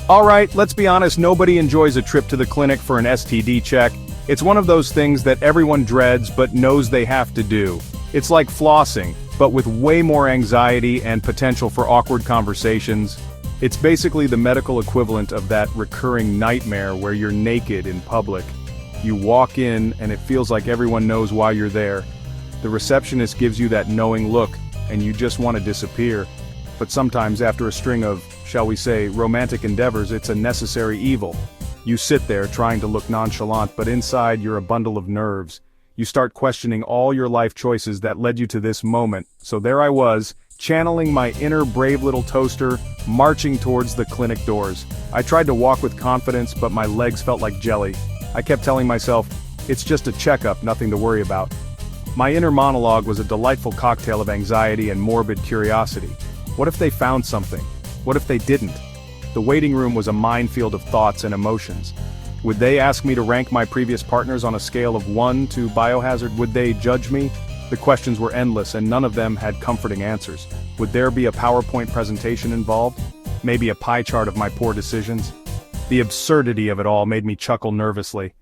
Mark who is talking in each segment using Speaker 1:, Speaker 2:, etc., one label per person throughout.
Speaker 1: Alright, let's be honest, nobody enjoys a trip to the clinic for an STD check. It's one of those things that everyone dreads but knows they have to do. It's like flossing, but with way more anxiety and potential for awkward conversations. It's basically the medical equivalent of that recurring nightmare where you're naked in public. You walk in and it feels like everyone knows why you're there. The receptionist gives you that knowing look, and you just want to disappear. But sometimes after a string of, shall we say, romantic endeavors, it's a necessary evil. You sit there trying to look nonchalant, but inside you're a bundle of nerves. You start questioning all your life choices that led you to this moment. So there I was, channeling my inner brave little toaster, marching towards the clinic doors. I tried to walk with confidence, but my legs felt like jelly. I kept telling myself, it's just a checkup, nothing to worry about. My inner monologue was a delightful cocktail of anxiety and morbid curiosity. What if they found something? What if they didn't? The waiting room was a minefield of thoughts and emotions. Would they ask me to rank my previous partners on a scale of 1 to biohazard? Would they judge me? The questions were endless and none of them had comforting answers. Would there be a PowerPoint presentation involved? Maybe a pie chart of my poor decisions? The absurdity of it all made me chuckle nervously.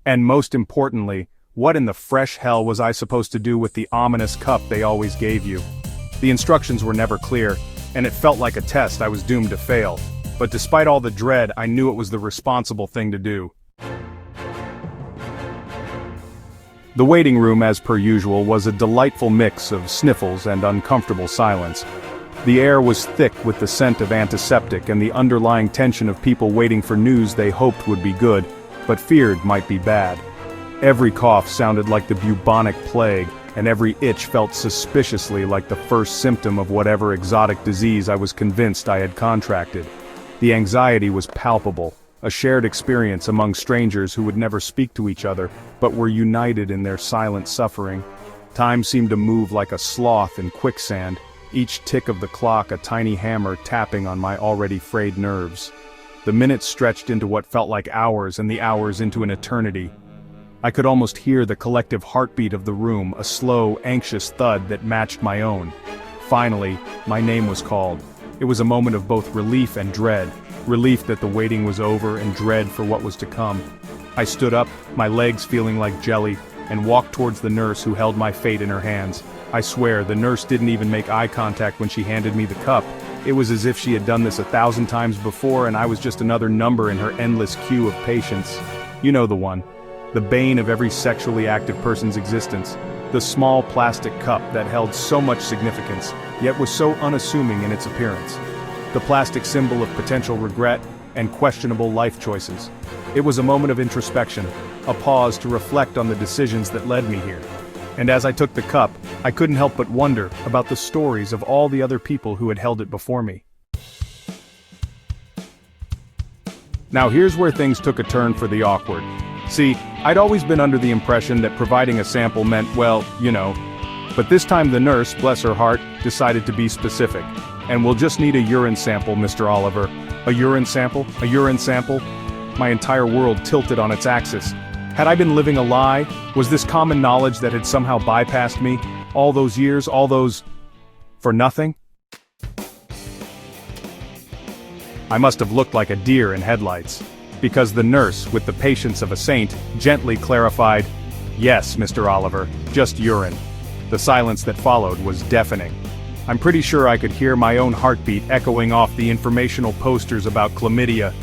Speaker 1: And most importantly, what in the fresh hell was I supposed to do with the ominous cup they always gave you? The instructions were never clear, and it felt like a test I was doomed to fail. But despite all the dread, I knew it was the responsible thing to do. The waiting room, as per usual, was a delightful mix of sniffles and uncomfortable silence. The air was thick with the scent of antiseptic and the underlying tension of people waiting for news they hoped would be good, but feared might be bad. Every cough sounded like the bubonic plague, and every itch felt suspiciously like the first symptom of whatever exotic disease I was convinced I had contracted. The anxiety was palpable, a shared experience among strangers who would never speak to each other, but were united in their silent suffering. Time seemed to move like a sloth in quicksand, each tick of the clock a tiny hammer tapping on my already frayed nerves. The minutes stretched into what felt like hours and the hours into an eternity. I could almost hear the collective heartbeat of the room, a slow, anxious thud that matched my own. Finally, my name was called. It was a moment of both relief and dread. Relief that the waiting was over and dread for what was to come. I stood up, my legs feeling like jelly, and walked towards the nurse who held my fate in her hands. I swear, the nurse didn't even make eye contact when she handed me the cup. It was as if she had done this 1,000 times before and I was just another number in her endless queue of patients. You know the one. The bane of every sexually active person's existence. The small plastic cup that held so much significance, yet was so unassuming in its appearance. The plastic symbol of potential regret and questionable life choices. It was a moment of introspection, a pause to reflect on the decisions that led me here. And as I took the cup, I couldn't help but wonder about the stories of all the other people who had held it before me. Now here's where things took a turn for the awkward. See, I'd always been under the impression that providing a sample meant, well, you know. But this time the nurse, bless her heart, decided to be specific. And we'll just need a urine sample, Mr. Oliver. A urine sample? A urine sample? My entire world tilted on its axis. Had I been living a lie? Was this common knowledge that had somehow bypassed me? All those years, all those... for nothing? I must have looked like a deer in headlights. Because the nurse, with the patience of a saint, gently clarified, "Yes, Mr. Oliver, just urine." The silence that followed was deafening. I'm pretty sure I could hear my own heartbeat echoing off the informational posters about chlamydia.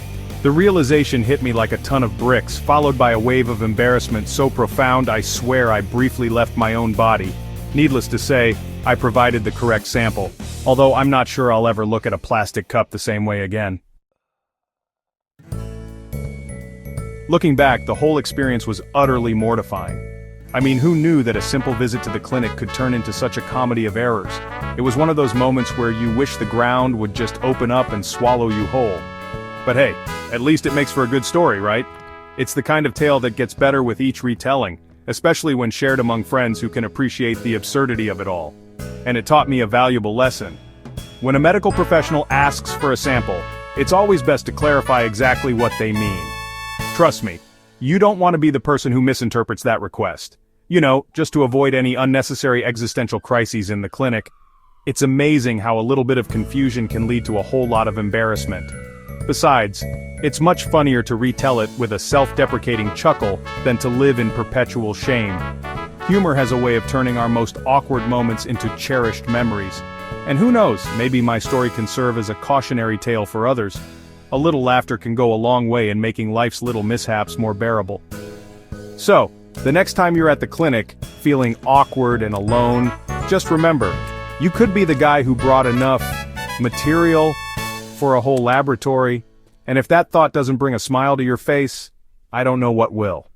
Speaker 1: The realization hit me like a ton of bricks, followed by a wave of embarrassment so profound I swear I briefly left my own body. Needless to say, I provided the correct sample, although I'm not sure I'll ever look at a plastic cup the same way again. Looking back, the whole experience was utterly mortifying. I mean, who knew that a simple visit to the clinic could turn into such a comedy of errors? It was one of those moments where you wish the ground would just open up and swallow you whole. But hey, at least it makes for a good story, right? It's the kind of tale that gets better with each retelling, especially when shared among friends who can appreciate the absurdity of it all. And it taught me a valuable lesson. When a medical professional asks for a sample, it's always best to clarify exactly what they mean. Trust me, you don't want to be the person who misinterprets that request. You know, just to avoid any unnecessary existential crises in the clinic. It's amazing how a little bit of confusion can lead to a whole lot of embarrassment. Besides, it's much funnier to retell it with a self-deprecating chuckle than to live in perpetual shame. Humor has a way of turning our most awkward moments into cherished memories. And who knows, maybe my story can serve as a cautionary tale for others. A little laughter can go a long way in making life's little mishaps more bearable. So, the next time you're at the clinic, feeling awkward and alone, just remember, you could be the guy who brought enough material for a whole laboratory, and if that thought doesn't bring a smile to your face, I don't know what will.